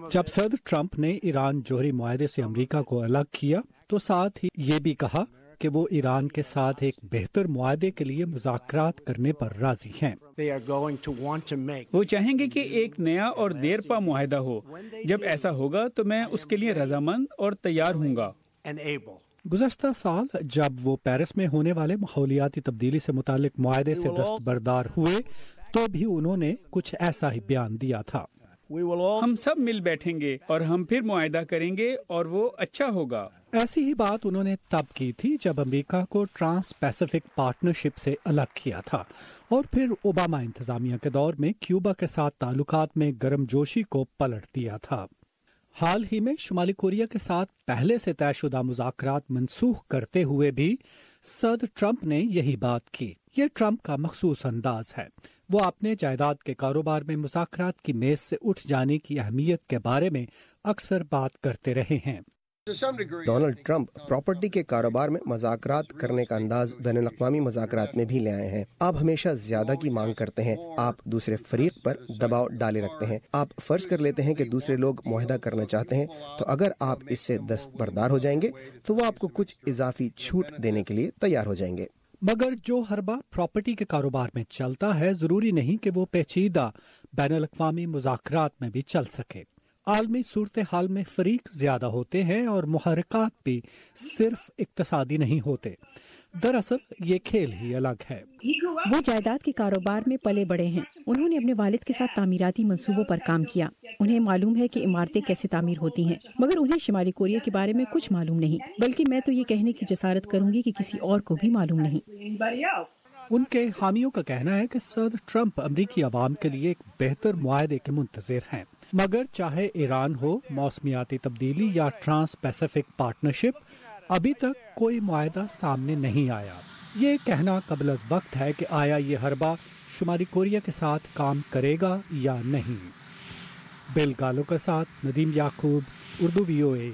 जब सदर ट्रंप ने ईरान जौहरी मुआहदे से अमेरिका को अलग किया तो साथ ही ये भी कहा कि वो ईरान के साथ एक बेहतर मुआहदे के लिए मुज़ाकरात करने पर राजी हैं। वो चाहेंगे कि एक नया और देरपा मुआहदा हो। जब ऐसा होगा तो मैं उसके लिए रजामंद और तैयार हूँगा। गुज़श्ता साल जब वो पेरिस में होने वाले माहौलियाती तब्दीली से मुतालिक मुआहदे से दस्तबरदार हुए तो भी उन्होंने कुछ ऐसा ही बयान दिया था। हम सब मिल बैठेंगे और हम फिर मुआहदा करेंगे और वो अच्छा होगा। ऐसी ही बात उन्होंने तब की थी जब अमेरिका को ट्रांस पैसिफिक पार्टनरशिप से अलग किया था और फिर ओबामा इंतजामिया के दौर में क्यूबा के साथ ताल्लुकात में गर्मजोशी को पलट दिया था। हाल ही में शुमाली कोरिया के साथ पहले से तयशुदा मुज़ाकरात मनसूख करते हुए भी सदर ट्रंप ने यही बात की। ये ट्रंप का मखसूस अंदाज है। वो अपने जायदाद के कारोबार में मुज़ाकरात की मेज से उठ जाने की अहमियत के बारे में अक्सर बात करते रहे हैं। डोनाल्ड ट्रंप प्रॉपर्टी के कारोबार में मज़ाकरात करने का अंदाज बैनुल-अक़वामी मज़ाकरात में भी ले आए हैं। आप हमेशा ज्यादा की मांग करते हैं, आप दूसरे फरीक पर दबाव डाले रखते हैं। आप फर्ज कर लेते हैं कि दूसरे लोग मुआहदा करना चाहते हैं, तो अगर आप इससे दस्तबरदार हो जाएंगे तो वो आपको कुछ इजाफी छूट देने के लिए तैयार हो जाएंगे। मगर जो हरबा प्रॉपर्टी के कारोबार में चलता है जरूरी नहीं कि वो पेचीदा बैनुल-अक़वामी मुज़ाकरात में भी चल सके। आलमी सूरत हाल में फरीक ज्यादा होते हैं और मुहर्रिकात भी सिर्फ इक्तसादी नहीं होते। दरअसल ये खेल ही अलग है। वो जायदाद के कारोबार में पले बड़े हैं। उन्होंने अपने वालिद के साथ तामीराती मंसूबों पर काम किया। उन्हें मालूम है कि इमारतें कैसे तामीर होती हैं, मगर उन्हें शुमाली कोरिया के बारे में कुछ मालूम नहीं। बल्कि मैं तो ये कहने की जसारत करूंगी कि किसी और को भी मालूम नहीं। उनके हामियों का कहना है कि सदर ट्रंप अमरीकी अवाम के लिए एक बेहतर मुआहदे के मुंतज़िर हैं। मगर चाहे ईरान हो, मौसमियाती तब्दीली या ट्रांस पैसिफिक पार्टनरशिप, अभी तक कोई मुआहदा सामने नहीं आया। ये कहना कबल अज़ वक्त है कि आया ये हरबा शुमाली कोरिया के साथ काम करेगा या नहीं। बिल गालो के साथ नदीम याकूब, उर्दू VOA।